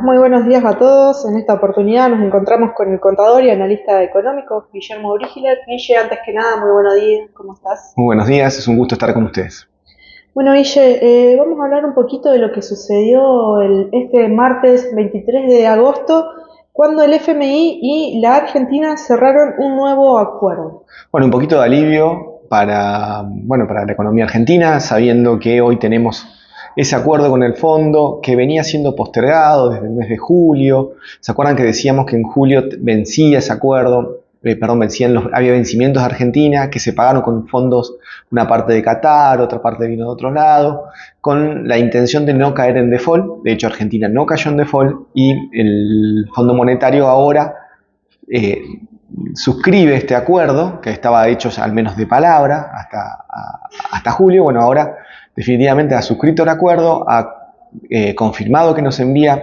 Muy buenos días a todos. En esta oportunidad nos encontramos con el contador y analista económico Guillermo Brígiler. Guille, antes que nada, muy buenos días. ¿Cómo estás? Muy buenos días, es un gusto estar con ustedes. Bueno, Guille, vamos a hablar un poquito de lo que sucedió este martes 23 de agosto, cuando el FMI y la Argentina cerraron un nuevo acuerdo. Bueno, un poquito de alivio para la economía argentina, sabiendo que hoy tenemos ese acuerdo con el fondo que venía siendo postergado desde el mes de julio. ¿Se acuerdan que decíamos que en julio vencía ese acuerdo? Había vencimientos de Argentina que se pagaron con fondos, una parte de Qatar, otra parte vino de otro lado, con la intención de no caer en default. De hecho, Argentina no cayó en default y el Fondo Monetario ahora eh, suscribe este acuerdo, que estaba hecho al menos de palabra hasta julio. Bueno, ahora definitivamente ha suscrito el acuerdo, ha confirmado que nos envía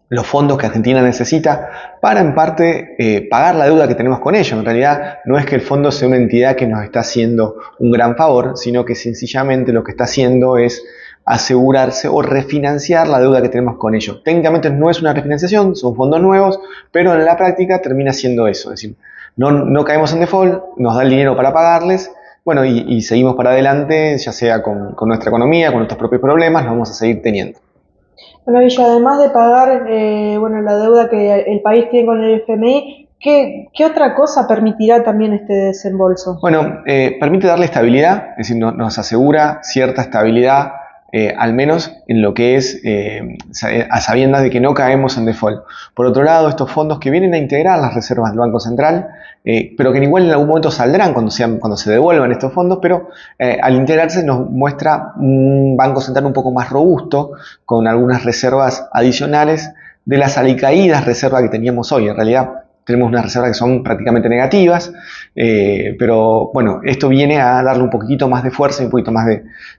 los fondos que Argentina necesita para en parte pagar la deuda que tenemos con ellos. En realidad no es que el fondo sea una entidad que nos está haciendo un gran favor, sino que sencillamente lo que está haciendo es asegurarse o refinanciar la deuda que tenemos con ellos. Técnicamente no es una refinanciación, son fondos nuevos, pero en la práctica termina siendo eso. Es decir, no caemos en default, nos da el dinero para pagarles, bueno, y seguimos para adelante, ya sea con nuestra economía, con nuestros propios problemas, los vamos a seguir teniendo. Bueno, Guille, además de pagar la deuda que el país tiene con el FMI, ¿qué otra cosa permitirá también este desembolso? Bueno, permite darle estabilidad, es decir, nos asegura cierta estabilidad, al menos en lo que es a sabiendas de que no caemos en default. Por otro lado, estos fondos que vienen a integrar las reservas del Banco Central, pero que igual en algún momento saldrán cuando se devuelvan estos fondos, pero al integrarse nos muestra un Banco Central un poco más robusto, con algunas reservas adicionales de las alicaídas reservas que teníamos hoy. En realidad, tenemos unas reservas que son prácticamente negativas, pero bueno, esto viene a darle un poquito más de fuerza y un poquito más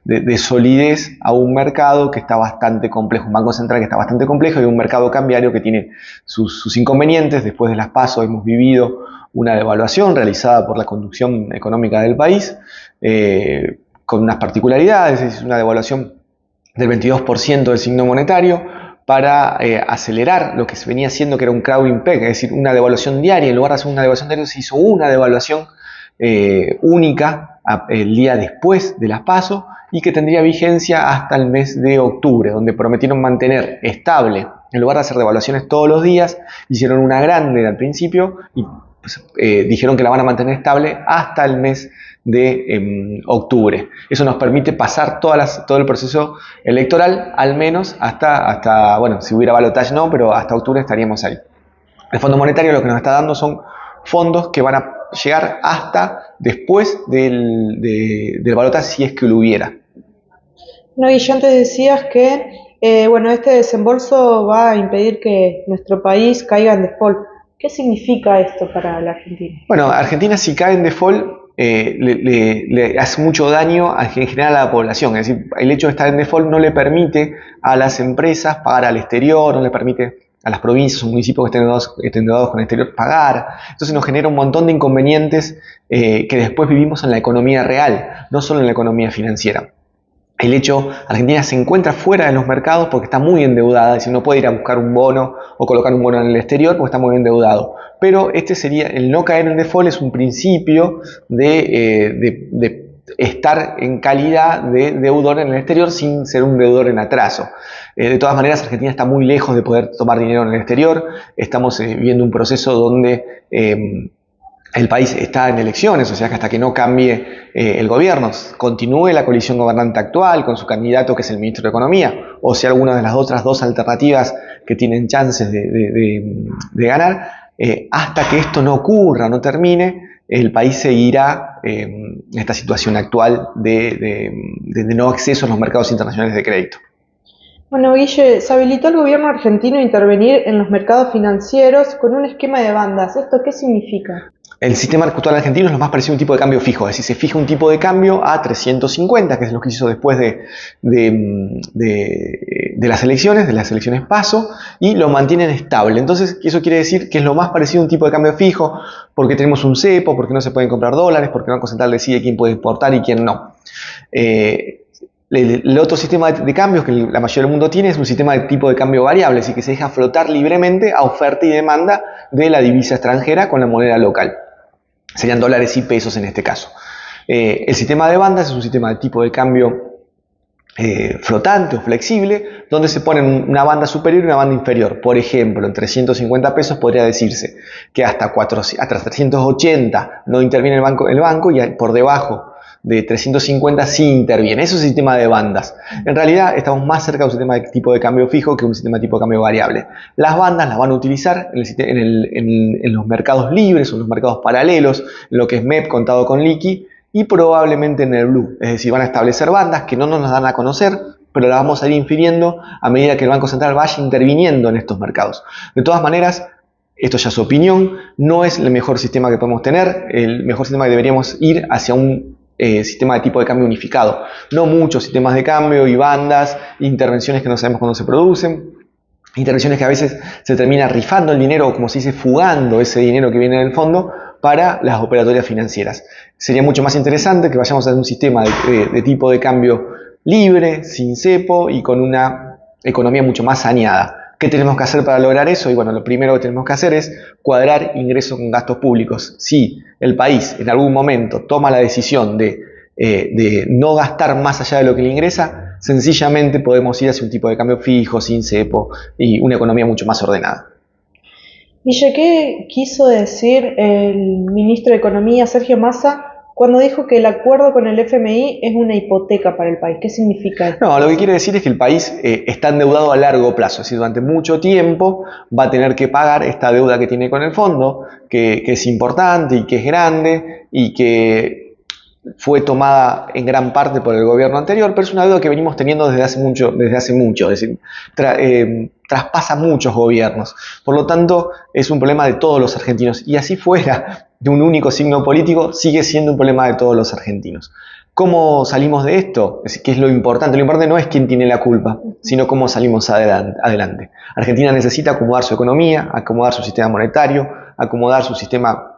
de solidez a un mercado que está bastante complejo, un banco central que está bastante complejo y un mercado cambiario que tiene sus inconvenientes. Después de las PASO hemos vivido una devaluación realizada por la conducción económica del país, con unas particularidades. Es una devaluación del 22% del signo monetario, para acelerar lo que se venía haciendo, que era un crowding peg, es decir, una devaluación diaria. En lugar de hacer una devaluación diaria, se hizo una devaluación única el día después de las PASO y que tendría vigencia hasta el mes de octubre, donde prometieron mantener estable, en lugar de hacer devaluaciones todos los días, hicieron una grande al principio y dijeron que la van a mantener estable hasta el mes de octubre. Eso nos permite pasar todo el proceso electoral, al menos hasta bueno, si hubiera balotaje no, pero hasta octubre estaríamos ahí. El Fondo Monetario lo que nos está dando son fondos que van a llegar hasta después del balotaje, si es que lo hubiera. No, y antes decías que este desembolso va a impedir que nuestro país caiga en default. ¿Qué significa esto para la Argentina? Bueno, Argentina, si cae en default, le hace mucho daño en general a la población. Es decir, el hecho de estar en default no le permite a las empresas pagar al exterior, no le permite a las provincias o municipios que estén endeudados con el exterior pagar. Entonces nos genera un montón de inconvenientes que después vivimos en la economía real, no solo en la economía financiera. El hecho, Argentina se encuentra fuera de los mercados porque está muy endeudada, es decir, no puede ir a buscar un bono o colocar un bono en el exterior porque está muy endeudado. Pero el no caer en default es un principio de estar en calidad de deudor en el exterior sin ser un deudor en atraso. De todas maneras, Argentina está muy lejos de poder tomar dinero en el exterior. Estamos viviendo un proceso donde el país está en elecciones, o sea que hasta que no cambie el gobierno, continúe la coalición gobernante actual con su candidato que es el ministro de Economía, o sea alguna de las otras dos alternativas que tienen chances de ganar, hasta que esto no ocurra, no termine, el país seguirá en esta situación actual de no acceso a los mercados internacionales de crédito. Bueno, Guille, se habilitó el gobierno argentino a intervenir en los mercados financieros con un esquema de bandas. ¿Esto qué significa? El sistema actual argentino es lo más parecido a un tipo de cambio fijo, es decir, se fija un tipo de cambio a 350, que es lo que se hizo después de las elecciones PASO, y lo mantienen estable. Entonces, eso quiere decir que es lo más parecido a un tipo de cambio fijo, porque tenemos un cepo, porque no se pueden comprar dólares, porque el Banco Central decide quién puede exportar y quién no. El otro sistema de cambios que la mayoría del mundo tiene es un sistema de tipo de cambio variable, así que se deja flotar libremente a oferta y demanda de la divisa extranjera con la moneda local. Serían dólares y pesos en este caso. El sistema de bandas es un sistema de tipo de cambio flotante o flexible, donde se pone una banda superior y una banda inferior. Por ejemplo, en 350 pesos podría decirse que hasta 380 no interviene el banco y por debajo de 350 sí interviene. Eso es el sistema de bandas. En realidad estamos más cerca de un sistema de tipo de cambio fijo que un sistema de tipo de cambio variable. Las bandas las van a utilizar en los mercados libres o en los mercados paralelos, en lo que es MEP contado con liqui, y probablemente en el blue. Es decir, van a establecer bandas que no nos dan a conocer, pero las vamos a ir infiriendo a medida que el Banco Central vaya interviniendo en estos mercados. De todas maneras, esto ya es opinión, no es el mejor sistema que podemos tener. El mejor sistema que deberíamos ir hacia un sistema de tipo de cambio unificado. No muchos sistemas de cambio y bandas, intervenciones que no sabemos cuándo se producen, intervenciones que a veces se termina rifando el dinero, o como se dice, fugando ese dinero que viene del fondo para las operatorias financieras. Sería mucho más interesante que vayamos a un sistema de tipo de cambio libre, sin cepo y con una economía mucho más saneada. ¿Qué tenemos que hacer para lograr eso? Y bueno, lo primero que tenemos que hacer es cuadrar ingresos con gastos públicos. Si el país en algún momento toma la decisión de no gastar más allá de lo que le ingresa, sencillamente podemos ir hacia un tipo de cambio fijo, sin cepo y una economía mucho más ordenada. Guille, ¿qué quiso decir el ministro de Economía, Sergio Massa, cuando dijo que el acuerdo con el FMI es una hipoteca para el país? ¿Qué significa esto? No, lo que quiere decir es que el país está endeudado a largo plazo, es decir, durante mucho tiempo va a tener que pagar esta deuda que tiene con el fondo, que es importante y que es grande y que fue tomada en gran parte por el gobierno anterior, pero es una deuda que venimos teniendo desde hace mucho, es decir, traspasa muchos gobiernos. Por lo tanto, es un problema de todos los argentinos. Y así fuera de un único signo político, sigue siendo un problema de todos los argentinos. ¿Cómo salimos de esto? Es decir, ¿qué es lo importante? Lo importante no es quién tiene la culpa, sino cómo salimos adelante. Argentina necesita acomodar su economía, acomodar su sistema monetario, acomodar su sistema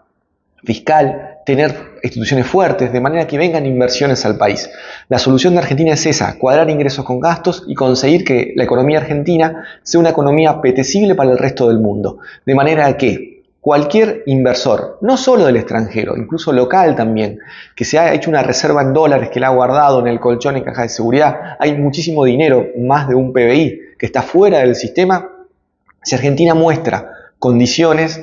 fiscal, tener instituciones fuertes, de manera que vengan inversiones al país. La solución de Argentina es esa, cuadrar ingresos con gastos y conseguir que la economía argentina sea una economía apetecible para el resto del mundo. De manera que cualquier inversor, no solo del extranjero, incluso local también, que se haya hecho una reserva en dólares, que la ha guardado en el colchón en caja de seguridad, hay muchísimo dinero, más de un PBI, que está fuera del sistema. Si Argentina muestra condiciones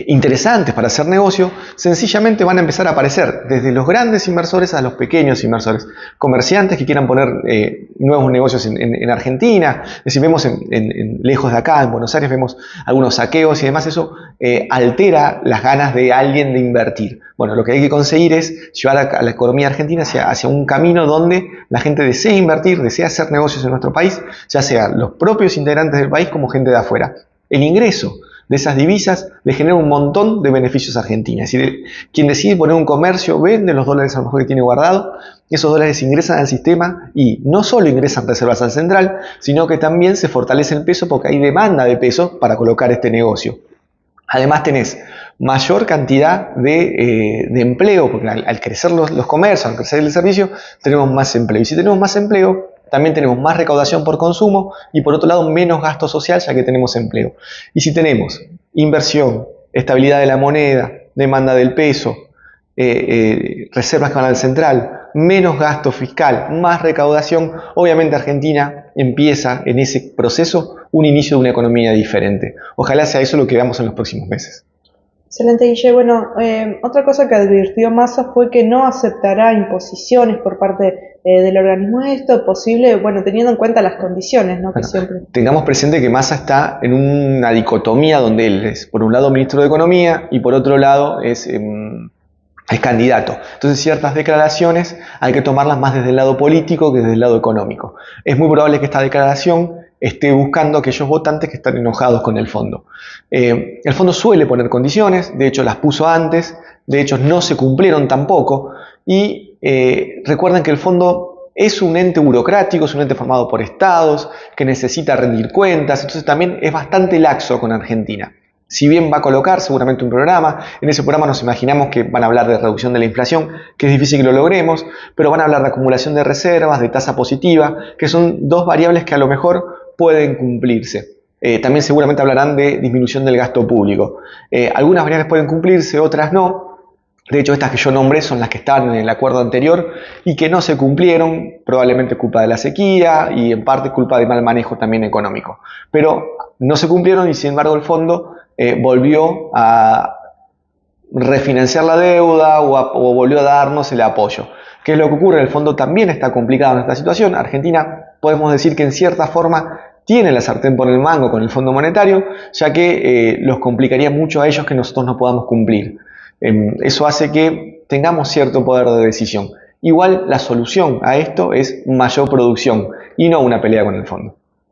interesantes para hacer negocio, sencillamente van a empezar a aparecer desde los grandes inversores a los pequeños inversores, comerciantes que quieran poner nuevos negocios en Argentina. Es decir, vemos lejos de acá, en Buenos Aires, vemos algunos saqueos y demás. Eso altera las ganas de alguien de invertir. Bueno, lo que hay que conseguir es llevar a la economía argentina hacia un camino donde la gente desea invertir, desea hacer negocios en nuestro país, ya sea los propios integrantes del país como gente de afuera. El ingreso de esas divisas le genera un montón de beneficios a Argentina. Es decir, quien decide poner un comercio vende los dólares a lo mejor que tiene guardado, esos dólares ingresan al sistema y no solo ingresan reservas al central, sino que también se fortalece el peso porque hay demanda de peso para colocar este negocio. Además tenés mayor cantidad de empleo, porque al crecer los comercios, al crecer el servicio, tenemos más empleo. Y si tenemos más empleo, también tenemos más recaudación por consumo y por otro lado menos gasto social ya que tenemos empleo. Y si tenemos inversión, estabilidad de la moneda, demanda del peso, reservas que van al central, menos gasto fiscal, más recaudación, obviamente Argentina empieza en ese proceso un inicio de una economía diferente. Ojalá sea eso lo que veamos en los próximos meses. Excelente, Guille. Bueno, otra cosa que advirtió Massa fue que no aceptará imposiciones por parte del organismo. Esto posible, bueno, teniendo en cuenta las condiciones, ¿no? Bueno, que siempre... Tengamos presente que Massa está en una dicotomía donde él es, por un lado, ministro de Economía y por otro lado es candidato. Entonces ciertas declaraciones hay que tomarlas más desde el lado político que desde el lado económico. Es muy probable que esta declaración esté buscando a aquellos votantes que están enojados con el fondo. El fondo suele poner condiciones, de hecho las puso antes, de hecho no se cumplieron tampoco, y recuerden que el fondo es un ente burocrático, es un ente formado por estados, que necesita rendir cuentas, entonces también es bastante laxo con Argentina. Si bien va a colocar seguramente un programa, en ese programa nos imaginamos que van a hablar de reducción de la inflación, que es difícil que lo logremos, pero van a hablar de acumulación de reservas, de tasa positiva, que son dos variables que a lo mejor pueden cumplirse. También seguramente hablarán de disminución del gasto público. Algunas variables pueden cumplirse, otras no. De hecho, estas que yo nombré son las que estaban en el acuerdo anterior y que no se cumplieron, probablemente culpa de la sequía y en parte culpa de mal manejo también económico. Pero no se cumplieron y sin embargo el fondo volvió a refinanciar la deuda o volvió a darnos el apoyo. ¿Qué es lo que ocurre? El fondo también está complicado en esta situación. Argentina, podemos decir que en cierta forma tiene la sartén por el mango con el Fondo Monetario, ya que los complicaría mucho a ellos que nosotros no podamos cumplir. Eso hace que tengamos cierto poder de decisión. Igual la solución a esto es mayor producción y no una pelea con el fondo.